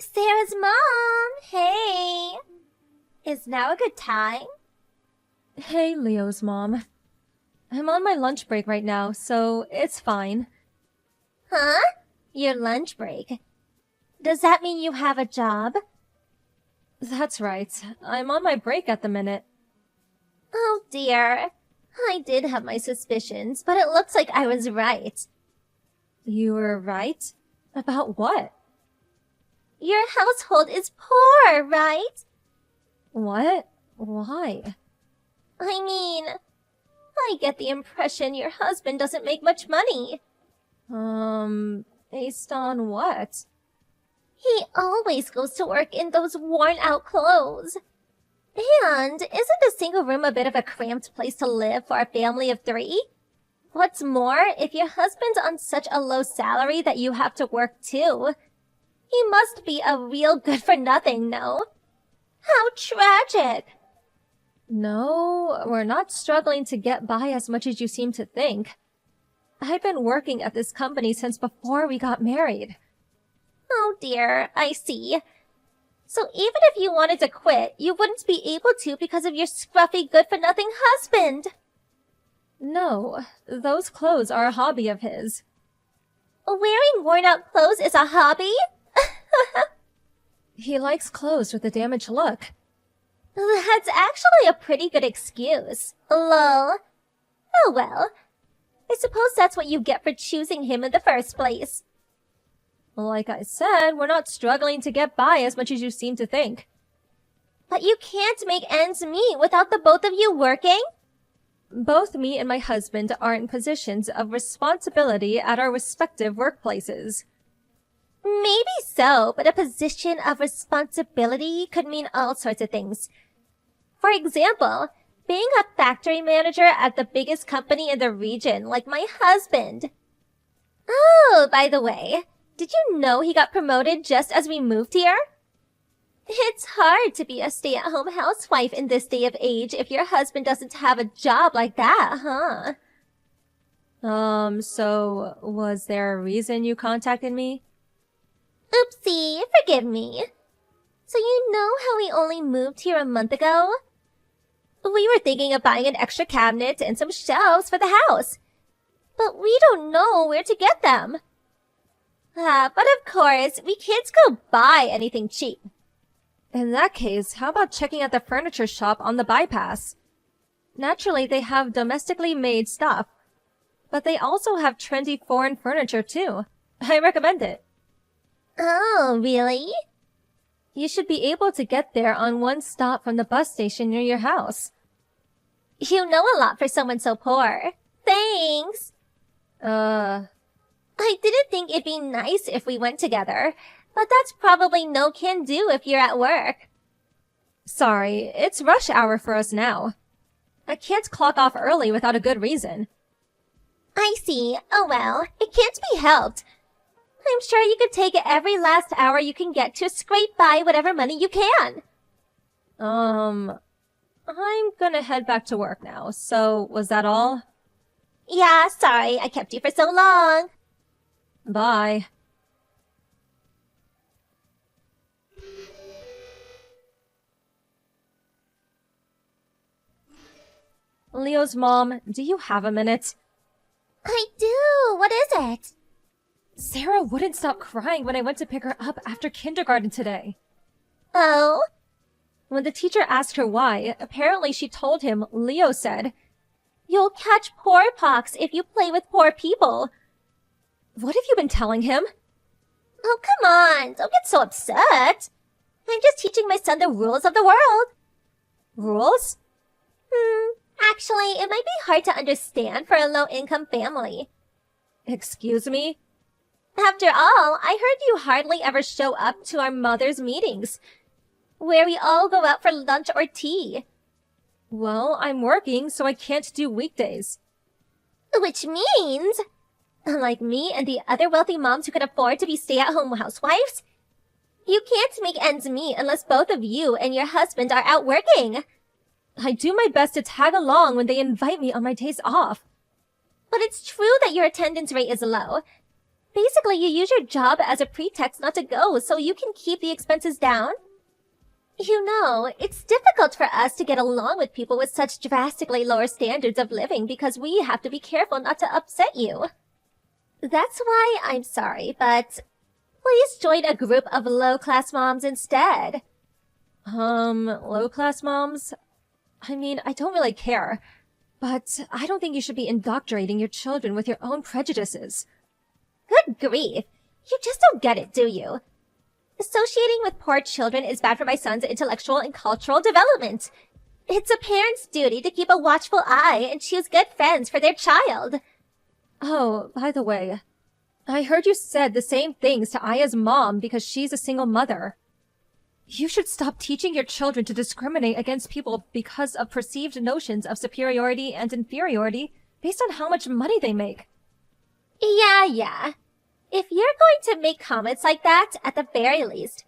Sarah's mom! Hey! Is now a good time? Hey, Leo's mom. I'm on my lunch break right now, so it's fine. Huh? Your lunch break? Does that mean you have a job? That's right. I'm on my break at the minute. Oh dear. I did have my suspicions, but it looks like I was right. You were right? About what? Your household is poor, right? What? Why? I mean, I get the impression your husband doesn't make much money. Based on what? He always goes to work in those worn-out clothes. And isn't a single room a bit of a cramped place to live for a family of 3? What's more, if your husband's on such a low salary that you have to work too, he must be a real good-for-nothing, no? How tragic! No, we're not struggling to get by as much as you seem to think. I've been working at this company since before we got married. Oh dear, I see. So even if you wanted to quit, you wouldn't be able to because of your scruffy good-for-nothing husband. No, those clothes are a hobby of his. Wearing worn-out clothes is a hobby? He likes clothes with a damaged look. That's actually a pretty good excuse. Lol. Oh well. I suppose that's what you get for choosing him in the first place. Like I said, we're not struggling to get by as much as you seem to think. But you can't make ends meet without the both of you working? Both me and my husband are in positions of responsibility at our respective workplaces. Maybe so, but a position of responsibility could mean all sorts of things. For example, being a factory manager at the biggest company in the region, like my husband. Oh, by the way, did you know he got promoted just as we moved here? It's hard to be a stay-at-home housewife in this day of age if your husband doesn't have a job like that, huh? So was there a reason you contacted me? Oopsie, forgive me. So you know how we only moved here a month ago? We were thinking of buying an extra cabinet and some shelves for the house. But we don't know where to get them. But of course, we can't go buy anything cheap. In that case, how about checking out the furniture shop on the bypass? Naturally, they have domestically made stuff, but they also have trendy foreign furniture too. I recommend it. Oh, really? You should be able to get there on one stop from the bus station near your house. You know a lot for someone so poor. Thanks. I didn't think it'd be nice if we went together, but that's probably no can do if you're at work. Sorry, it's rush hour for us now. I can't clock off early without a good reason. I see. Oh well, it can't be helped. I'm sure you could take every last hour you can get to scrape by whatever money you can. I'm gonna head back to work now, so was that all? Yeah, sorry, I kept you for so long. Bye. Leo's mom, do you have a minute? I do. What is it? Sarah wouldn't stop crying when I went to pick her up after kindergarten today. Oh? When the teacher asked her why, apparently she told him Leo said, You'll catch poor pox if you play with poor people. What have you been telling him? Oh, come on. Don't get so upset. I'm just teaching my son the rules of the world. Rules? Actually, it might be hard to understand for a low-income family. Excuse me? After all, I heard you hardly ever show up to our mother's meetings, where we all go out for lunch or tea. Well, I'm working, so I can't do weekdays. Which means, unlike me and the other wealthy moms who can afford to be stay-at-home housewives, you can't make ends meet unless both of you and your husband are out working. I do my best to tag along when they invite me on my days off. But it's true that your attendance rate is low. Basically, you use your job as a pretext not to go so you can keep the expenses down. You know, it's difficult for us to get along with people with such drastically lower standards of living because we have to be careful not to upset you. That's why I'm sorry, but please join a group of low-class moms instead. Low-class moms? I mean, I don't really care, but I don't think you should be indoctrinating your children with your own prejudices. Good grief. You just don't get it, do you? Associating with poor children is bad for my son's intellectual and cultural development. It's a parent's duty to keep a watchful eye and choose good friends for their child. Oh, by the way, I heard you said the same things to Aya's mom because she's a single mother. You should stop teaching your children to discriminate against people because of perceived notions of superiority and inferiority based on how much money they make. Yeah. If you're going to make comments like that, at the very least,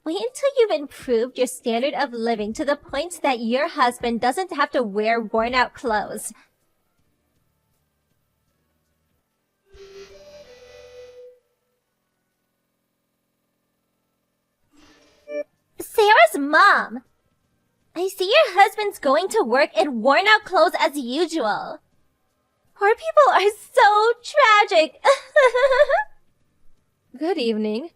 wait until you've improved your standard of living to the point that your husband doesn't have to wear worn-out clothes. Sarah's mom! I see your husband's going to work in worn-out clothes as usual. Poor people are so tragic. Good evening.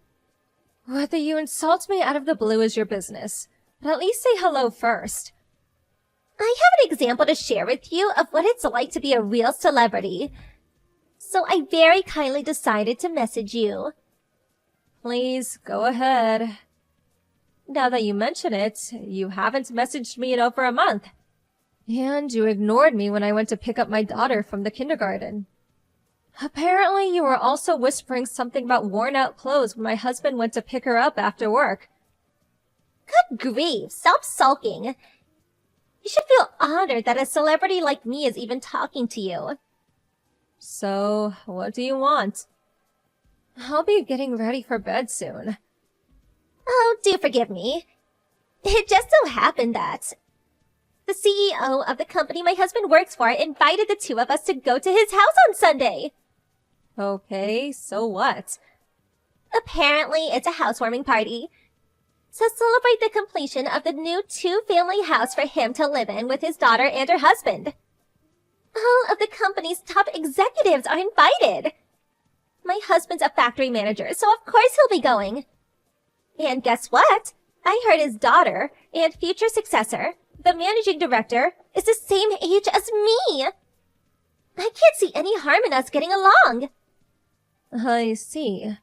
Whether you insult me out of the blue is your business, but at least say hello first. I have an example to share with you of what it's like to be a real celebrity. So I very kindly decided to message you. Please, go ahead. Now that you mention it, you haven't messaged me in over a month. And you ignored me when I went to pick up my daughter from the kindergarten. Apparently, you were also whispering something about worn-out clothes when my husband went to pick her up after work. Good grief, stop sulking. You should feel honored that a celebrity like me is even talking to you. So, what do you want? I'll be getting ready for bed soon. Oh, do forgive me. It just so happened that the CEO of the company my husband works for invited the two of us to go to his house on Sunday. Okay, so what? Apparently, it's a housewarming party. To celebrate the completion of the new two-family house for him to live in with his daughter and her husband. All of the company's top executives are invited. My husband's a factory manager, so of course he'll be going. And guess what? I heard his daughter and future successor, the managing director, is the same age as me. I can't see any harm in us getting along. I see.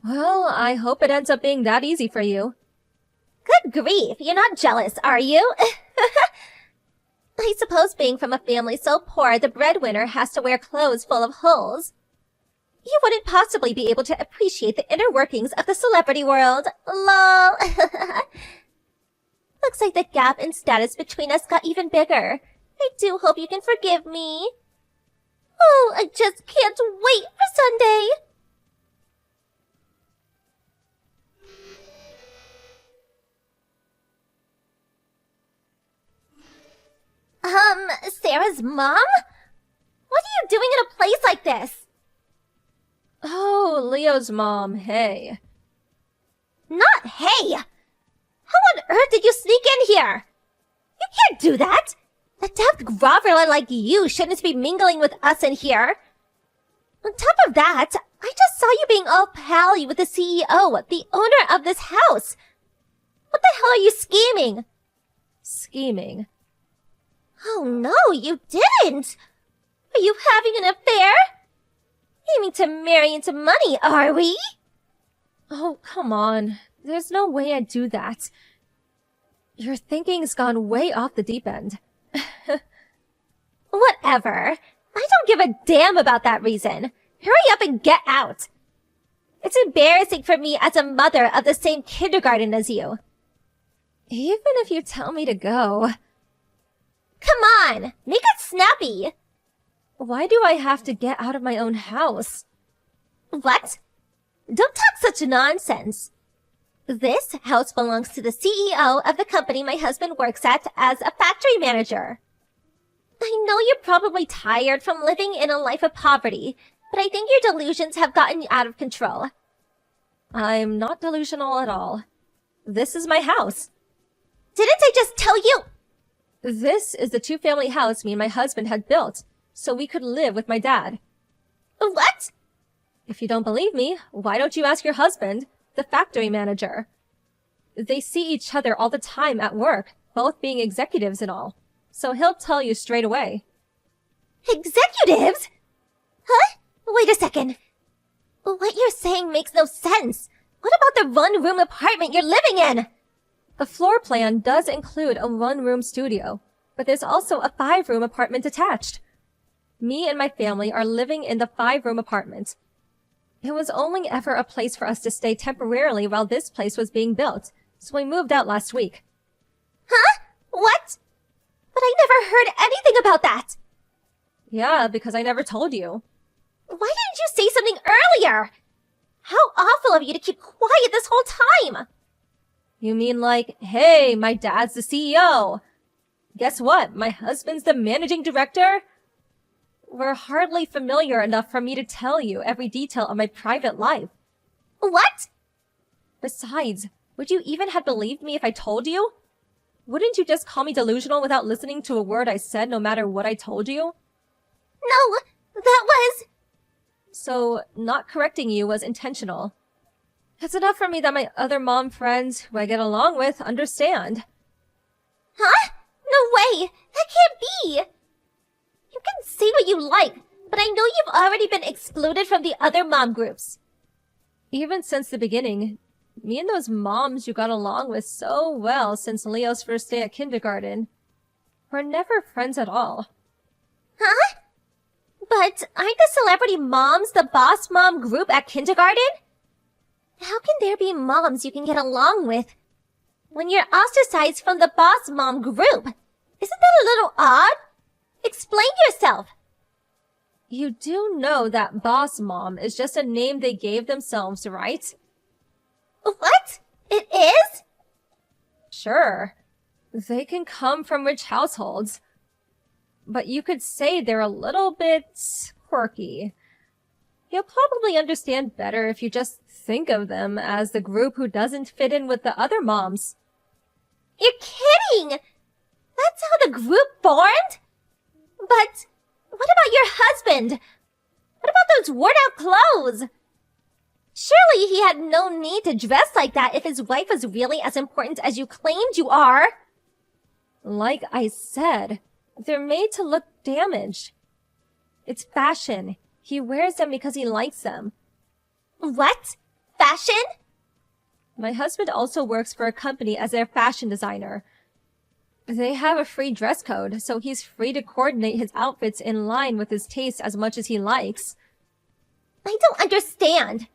Well, I hope it ends up being that easy for you. Good grief, you're not jealous, are you? I suppose being from a family so poor the breadwinner has to wear clothes full of holes. You wouldn't possibly be able to appreciate the inner workings of the celebrity world. Lol. Looks like the gap in status between us got even bigger. I do hope you can forgive me. Oh, I just can't wait for Sunday. Sarah's mom? What are you doing in a place like this? Oh, Leo's mom, hey. Not hey! How on earth did you sneak in here? You can't do that! A daft groveler like you shouldn't be mingling with us in here. On top of that, I just saw you being all pally with the CEO, the owner of this house. What the hell are you scheming? Scheming? Oh no, you didn't! Are you having an affair? Aiming to marry into money, are we? Oh, come on. There's no way I'd do that. Your thinking's gone way off the deep end. Whatever. I don't give a damn about that reason. Hurry up and get out. It's embarrassing for me as a mother of the same kindergarten as you. Even if you tell me to go. Come on, make it snappy. Why do I have to get out of my own house? What? Don't talk such nonsense. This house belongs to the CEO of the company my husband works at as a factory manager. I know you're probably tired from living in a life of poverty, but I think your delusions have gotten out of control. I'm not delusional at all. This is my house. Didn't I just tell you? This is the two-family house me and my husband had built, so we could live with my dad. What? If you don't believe me, why don't you ask your husband, the factory manager? They see each other all the time at work, both being executives and all, so he'll tell you straight away. Executives? Huh? Wait a second. What you're saying makes no sense. What about the one-room apartment you're living in? The floor plan does include a one-room studio, but there's also a 5-room apartment attached. Me and my family are living in the 5-room apartment. It was only ever a place for us to stay temporarily while this place was being built, so we moved out last week. Huh? What? But I never heard anything about that. Yeah, because I never told you. Why didn't you say something earlier? How awful of you to keep quiet this whole time. You mean like, hey, my dad's the CEO. Guess what? My husband's the managing director? We're hardly familiar enough for me to tell you every detail of my private life. What? Besides, would you even have believed me if I told you? Wouldn't you just call me delusional without listening to a word I said no matter what I told you? No, that was... So, not correcting you was intentional. It's enough for me that my other mom friends, who I get along with, understand. Huh? No way! That can't be! You can say what you like, but I know you've already been excluded from the other mom groups. Even since the beginning, me and those moms you got along with so well since Leo's first day at kindergarten, were never friends at all. Huh? But aren't the celebrity moms the boss mom group at kindergarten? How can there be moms you can get along with when you're ostracized from the boss mom group? Isn't that a little odd? Explain yourself. You do know that boss mom is just a name they gave themselves, right? What? It is? Sure. They can come from rich households. But you could say they're a little bit quirky. You'll probably understand better if you just think of them as the group who doesn't fit in with the other moms. You're kidding! That's how the group formed? But what about your husband? What about those worn-out clothes? Surely he had no need to dress like that if his wife was really as important as you claimed you are. Like I said, they're made to look damaged. It's fashion. He wears them because he likes them. What? Fashion? My husband also works for a company as their fashion designer. They have a free dress code, so he's free to coordinate his outfits in line with his taste as much as he likes. I don't understand.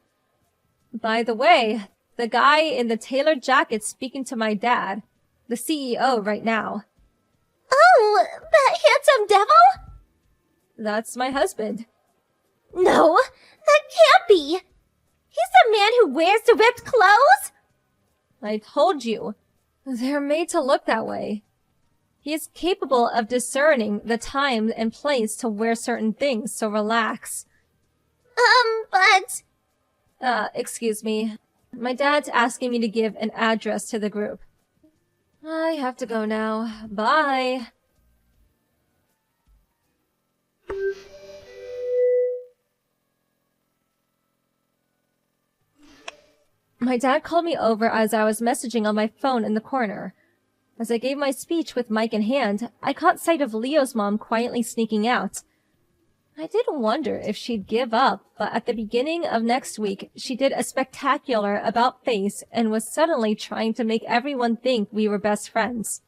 By the way, the guy in the tailored jacket's speaking to my dad, the CEO right now. Oh, that handsome devil? That's my husband. No, that can't be. He's the man who wears the ripped clothes? I told you. They're made to look that way. He is capable of discerning the time and place to wear certain things, so relax. But... Excuse me. My dad's asking me to give an address to the group. I have to go now. Bye. My dad called me over as I was messaging on my phone in the corner. As I gave my speech with mic in hand, I caught sight of Leo's mom quietly sneaking out. I did wonder if she'd give up, but at the beginning of next week, she did a spectacular about-face and was suddenly trying to make everyone think we were best friends.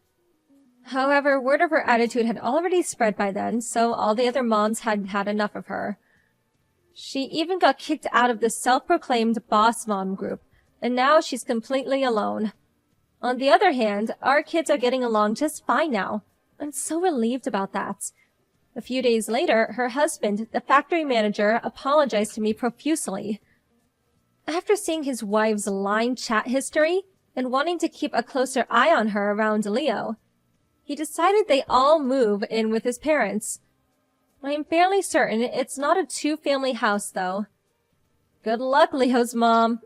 However, word of her attitude had already spread by then, so all the other moms had had enough of her. She even got kicked out of the self-proclaimed boss mom group, and now she's completely alone. On the other hand, our kids are getting along just fine now. I'm so relieved about that. A few days later, her husband, the factory manager, apologized to me profusely. After seeing his wife's line chat history and wanting to keep a closer eye on her around Leo, he decided they all move in with his parents. I'm fairly certain it's not a two-family house, though. Good luck, Leo's mom.